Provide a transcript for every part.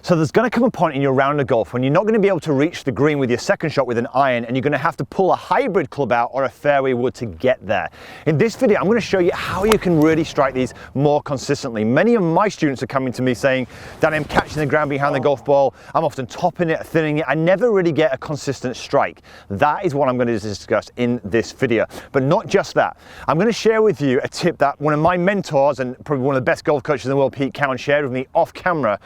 So there's going to come a point in your round of golf when you're not going to be able to reach the green with your second shot with an iron, and you're going to have to pull a hybrid club out or a fairway wood to get there. In this video, I'm going to show you how you can really strike these more consistently. Many of my students are coming to me saying, Danny, I'm catching the ground behind the golf ball, I'm often topping it, thinning it, I never really get a consistent strike. That is what I'm going to discuss in this video. But not just that. I'm going to share with you a tip that one of my mentors and probably one of the best golf coaches in the world, Pete Cowan, shared with me off camera.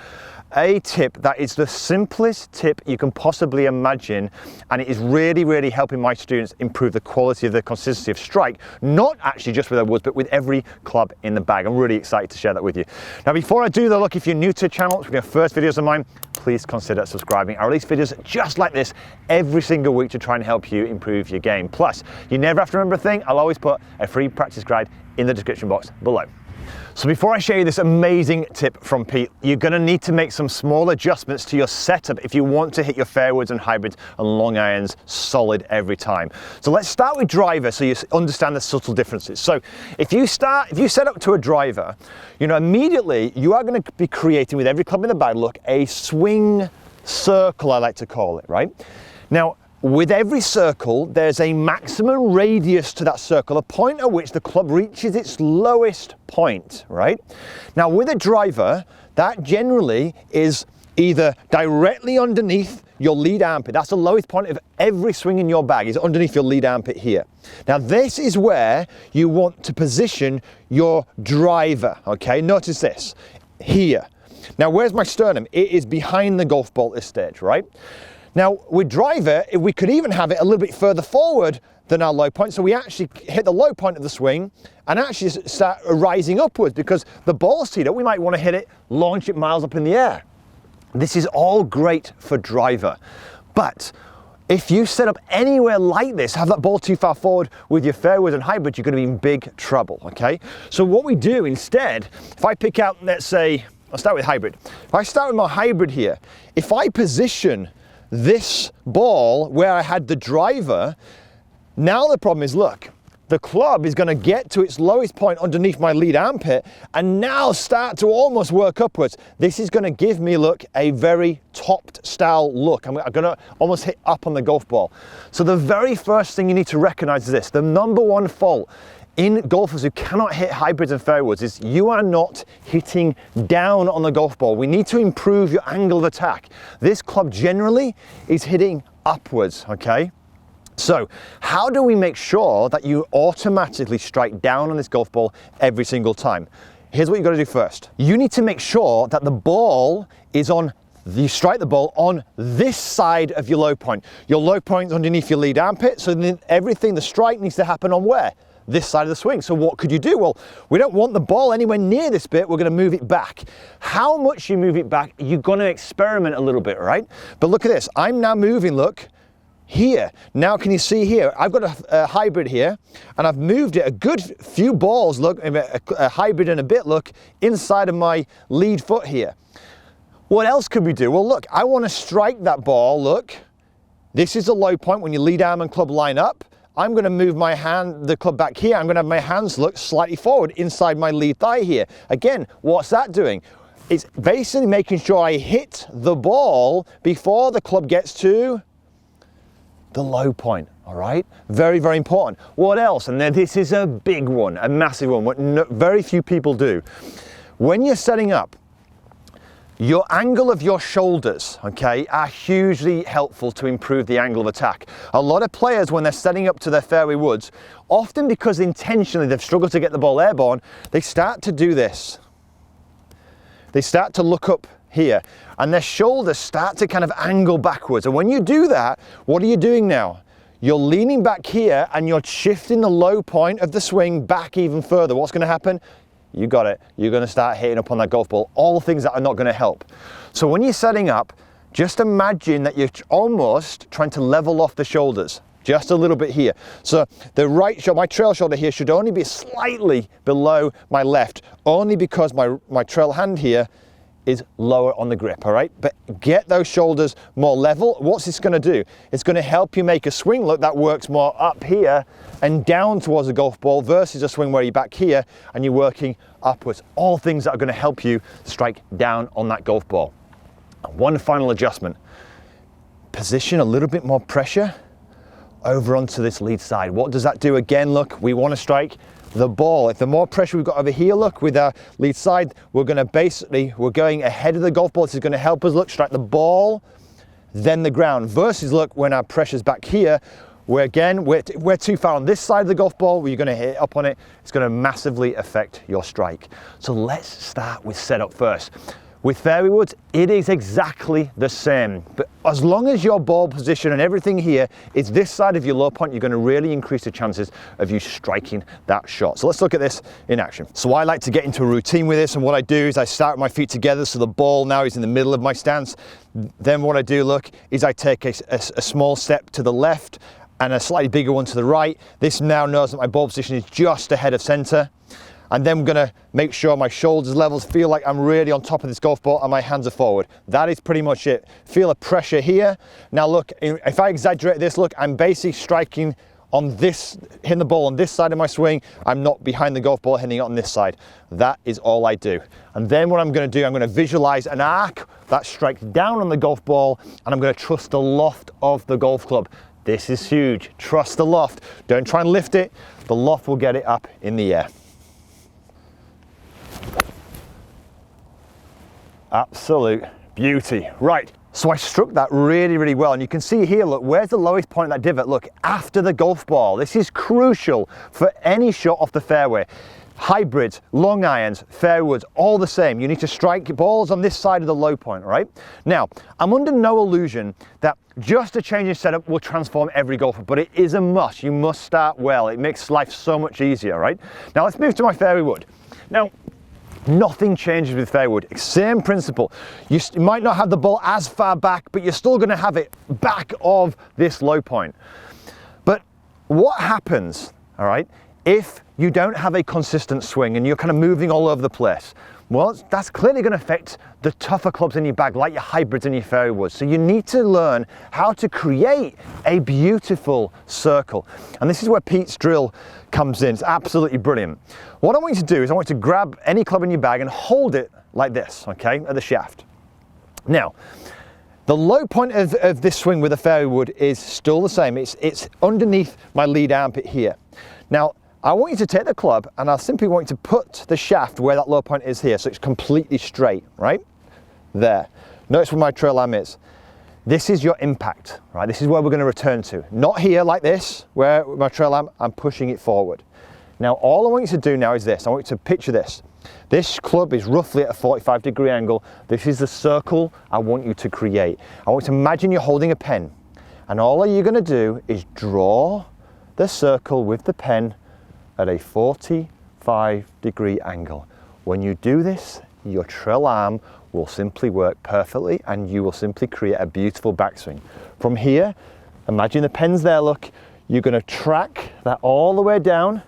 A tip that is the simplest tip you can possibly imagine, and it is really helping my students improve the quality of the consistency of strike, not actually just with their woods, but with every club in the bag. I'm really excited to share that with you. Now, before I do though, look, if you're new to the channel, it's one of your first videos of mine, please consider subscribing. I release videos just like this every single week to try and help you improve your game. Plus, you never have to remember a thing. I'll always put a free practice guide in the description box below. So before I show you this amazing tip from Pete, you're going to need to make some small adjustments to your setup if you want to hit your fairwoods and hybrids and long irons solid every time. So let's start with driver so you understand the subtle differences. So if you set up to a driver, you know, immediately you are going to be creating with every club in the bag, look, a swing circle, I like to call it, right? Now, with every circle, there's a maximum radius to that circle, a point at which the club reaches its lowest point, right? Now, with a driver, that generally is either directly underneath your lead armpit. That's the lowest point of every swing in your bag, is underneath your lead armpit here. Now, this is where you want to position your driver, okay? Notice this, here. Now, where's my sternum? It is behind the golf ball at this stage, right? Now, with driver, we could even have it a little bit further forward than our low point, so we actually hit the low point of the swing and actually start rising upwards, because the ball's teed up, we might want to hit it, launch it miles up in the air. This is all great for driver, but if you set up anywhere like this, have that ball too far forward with your fairways and hybrids, you're going to be in big trouble, okay? So what we do instead, if I pick out, let's say, I'll start with hybrid. If I start with my hybrid here, if I position this ball where I had the driver, now the problem is, look, the club is going to get to its lowest point underneath my lead armpit and now start to almost work upwards. This is going to give me, look, a very topped style look. I'm going to almost hit up on the golf ball. So the very first thing you need to recognize is this: the number one fault in golfers who cannot hit hybrids and fairwoods is you are not hitting down on the golf ball. We need to improve your angle of attack. This club generally is hitting upwards, okay? So how do we make sure that you automatically strike down on this golf ball every single time? Here's what you've got to do first. You need to make sure that the ball is on, you strike the ball on this side of your low point. Your low point is underneath your lead armpit, so then everything, the strike needs to happen on where? This side of the swing. So what could you do? Well, we don't want the ball anywhere near this bit, we're going to move it back. How much you move it back, you're going to experiment a little bit, right? But look at this, I'm now moving, look, here. Now can you see here, I've got a hybrid here, and I've moved it a good few balls, look, a hybrid and a bit, look, inside of my lead foot here. What else could we do? Well, look, I want to strike that ball, look, this is the low point when your lead arm and club line up. I'm going to move my hand, the club back here. I'm going to have my hands look slightly forward inside my lead thigh here. Again, what's that doing? It's basically making sure I hit the ball before the club gets to the low point, all right? Very important. What else? And then this is a big one, a massive one, what very few people do. When you're setting up, your angle of your shoulders, okay, are hugely helpful to improve the angle of attack. A lot of players, when they're setting up to their fairway woods, often because intentionally they've struggled to get the ball airborne, they start to do this. They start to look up here, and their shoulders start to kind of angle backwards. And when you do that, what are you doing now? You're leaning back here and you're shifting the low point of the swing back even further. What's going to happen? You got it. You're going to start hitting up on that golf ball. All things that are not going to help. So when you're setting up, just imagine that you're almost trying to level off the shoulders. Just a little bit here. So the right shoulder, my trail shoulder here, should only be slightly below my left, only because my trail hand here is lower on the grip, all right? But get those shoulders more level. What's this going to do? It's going to help you make a swing look that works more up here and down towards the golf ball versus a swing where you're back here and you're working upwards. All things that are going to help you strike down on that golf ball. And one final adjustment. Position a little bit more pressure over onto this lead side. What does that do? Again, look, we want to strike the ball. If the more pressure we've got over here, look, with our lead side, we're going to basically, we're going ahead of the golf ball. This is going to help us, look, strike the ball, then the ground. Versus, look, when our pressure's back here, we're too far on this side of the golf ball, where you're going to hit up on it. It's going to massively affect your strike. So let's start with setup first. With fairway woods, it is exactly the same. But as long as your ball position and everything here is this side of your low point, you're going to really increase the chances of you striking that shot. So let's look at this in action. So I like to get into a routine with this, and what I do is I start with my feet together, so the ball now is in the middle of my stance. Then what I do, look, is I take a small step to the left and a slightly bigger one to the right. This now knows that my ball position is just ahead of center. And then I'm gonna make sure my shoulders levels feel like I'm really on top of this golf ball and my hands are forward. That is pretty much it. Feel a pressure here. Now look, if I exaggerate this, look, I'm basically striking on this, hitting the ball on this side of my swing. I'm not behind the golf ball, hitting it on this side. That is all I do. And then what I'm gonna do, I'm gonna visualize an arc that strikes down on the golf ball, and I'm gonna trust the loft of the golf club. This is huge. Trust the loft. Don't try and lift it. The loft will get it up in the air. Absolute beauty. Right, so I struck that really, really well. And you can see here, look, where's the lowest point of that divot? Look, after the golf ball. This is crucial for any shot off the fairway. Hybrids, long irons, fairway woods, all the same. You need to strike balls on this side of the low point, right? Now, I'm under no illusion that just a change in setup will transform every golfer, but it is a must. You must start well. It makes life so much easier, right? Now let's move to my fairway wood. Now, nothing changes with fairway wood. Same principle. You might not have the ball as far back, but you're still going to have it back of this low point. But what happens, all right, if you don't have a consistent swing and you're kind of moving all over the place? Well, that's clearly going to affect the tougher clubs in your bag, like your hybrids and your fairway woods. So you need to learn how to create a beautiful circle. And this is where Pete's drill comes in. It's absolutely brilliant. What I want you to do is I want you to grab any club in your bag and hold it like this, okay, at the shaft. Now, the low point of this swing with a fairway wood is still the same. It's underneath my lead armpit here. Now, I want you to take the club and I simply want you to put the shaft where that low point is here, so it's completely straight, right? There. Notice where my trail arm is. This is your impact, right? This is where we're going to return to. Not here like this, where my trail arm, I'm pushing it forward. Now, all I want you to do now is this. I want you to picture this. This club is roughly at a 45-degree angle. This is the circle I want you to create. I want you to imagine you're holding a pen, and all you're going to do is draw the circle with the pen at a 45-degree angle. When you do this, your trail arm will simply work perfectly and you will simply create a beautiful backswing. From here, imagine the pen's there, look, you're going to track that all the way down,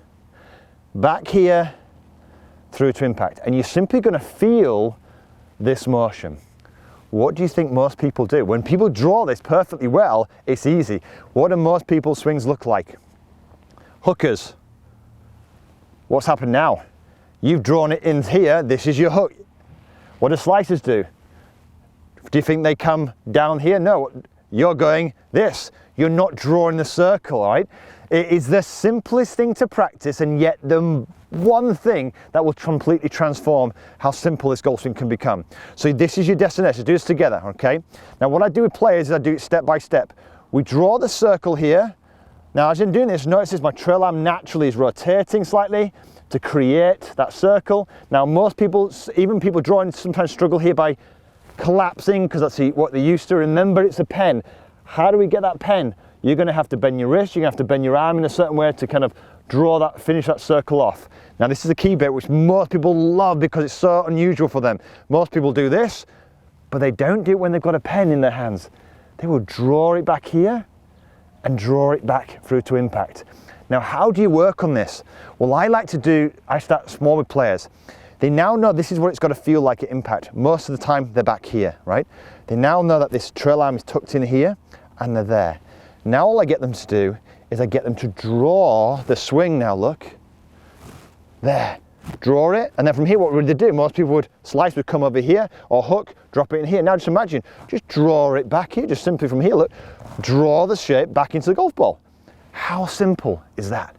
back here, through to impact. And you're simply going to feel this motion. What do you think most people do? When people draw this perfectly well, it's easy. What do most people's swings look like? Hookers. What's happened now? You've drawn it in here, this is your hook. What do slicers do? Do you think they come down here? No, you're going this. You're not drawing the circle, all right? It is the simplest thing to practice, and yet the one thing that will completely transform how simple this golf swing can become. So this is your destination, do this together, okay? Now what I do with players is I do it step by step. We draw the circle here. Now, as I'm doing this, notice my trail arm naturally is rotating slightly to create that circle. Now, most people, even people drawing, sometimes struggle here by collapsing because that's what they're used to. Remember, it's a pen. How do we get that pen? You're going to have to bend your wrist, you're going to have to bend your arm in a certain way to kind of draw that, finish that circle off. Now, this is a key bit which most people love because it's so unusual for them. Most people do this, but they don't do it when they've got a pen in their hands. They will draw it back here and draw it back through to impact. Now, how do you work on this? Well, I start small with players. They now know this is what it's got to feel like at impact. Most of the time, they're back here, right? They now know that this trail arm is tucked in here and they're there. Now, all I get them to do is I get them to draw the swing now, look. There. draw it, and then from here what would they do? Most people would slice, would come over here, or hook, drop it in here. Now just imagine, just draw it back here, just simply from here, look, draw the shape back into the golf ball. How simple is that?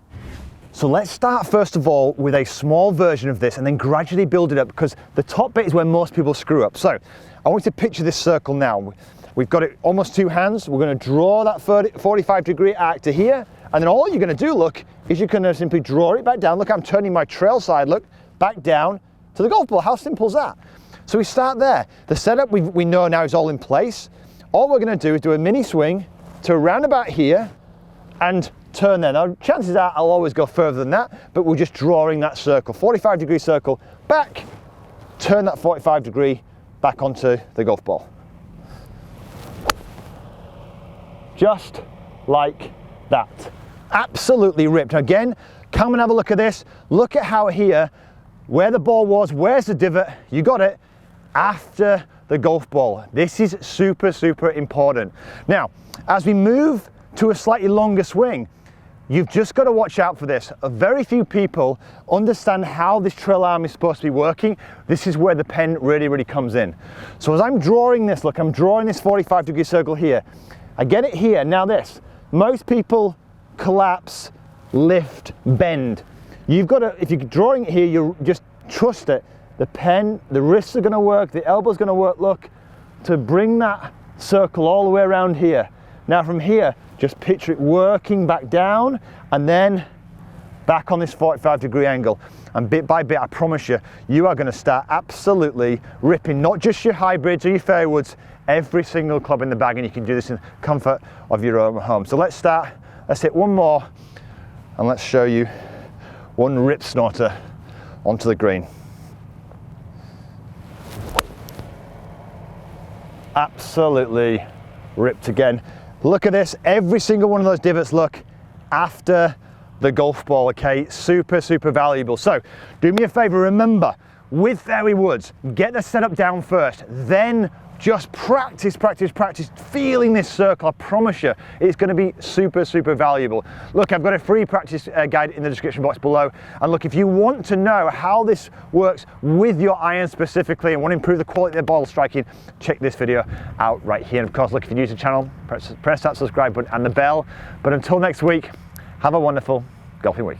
So let's start first of all with a small version of this and then gradually build it up, because the top bit is where most people screw up. So I want you to picture this circle now. We've got it almost two hands. We're going to draw that 45-degree arc to here, and then all you're going to do, look, is you're going to simply draw it back down. Look, I'm turning my trail side, look, back down to the golf ball. How simple is that? So we start there. The setup we know now is all in place. All we're going to do is do a mini swing to around about here and turn there. Now, chances are I'll always go further than that, but we're just drawing that circle, 45-degree circle, back, turn that 45-degree back onto the golf ball. Just like that. Absolutely ripped. Again, come and have a look at this. Look at how here, where the ball was, where's the divot? You got it, after the golf ball. This is super, super important. Now, as we move to a slightly longer swing, you've just got to watch out for this. Very few people understand how this trail arm is supposed to be working. This is where the pen really, really comes in. So as I'm drawing this, look, I'm drawing this 45-degree circle here. I get it here. Now this, most people collapse, lift, bend. You've got to, if you're drawing it here, you just trust it. The pen, the wrists are going to work, the elbow's going to work, look, to bring that circle all the way around here. Now from here, just picture it working back down and then back on this 45-degree angle. And bit by bit, I promise you, you are going to start absolutely ripping not just your hybrids or your fairway woods, every single club in the bag, and you can do this in the comfort of your own home. So let's start, let's hit one more, and let's show you one rip snorter onto the green. Absolutely ripped again. Look at this, every single one of those divots, look, after the golf ball, okay? Super, super valuable. So do me a favor, remember, with fairway woods, get the setup down first, then just practice, practice, practice, feeling this circle. I promise you, it's going to be super, super valuable. Look, I've got a free practice guide in the description box below. And look, if you want to know how this works with your iron specifically and want to improve the quality of the ball striking, check this video out right here. And of course, look, if you're new to the channel, press that subscribe button and the bell. But until next week, have a wonderful golfing week.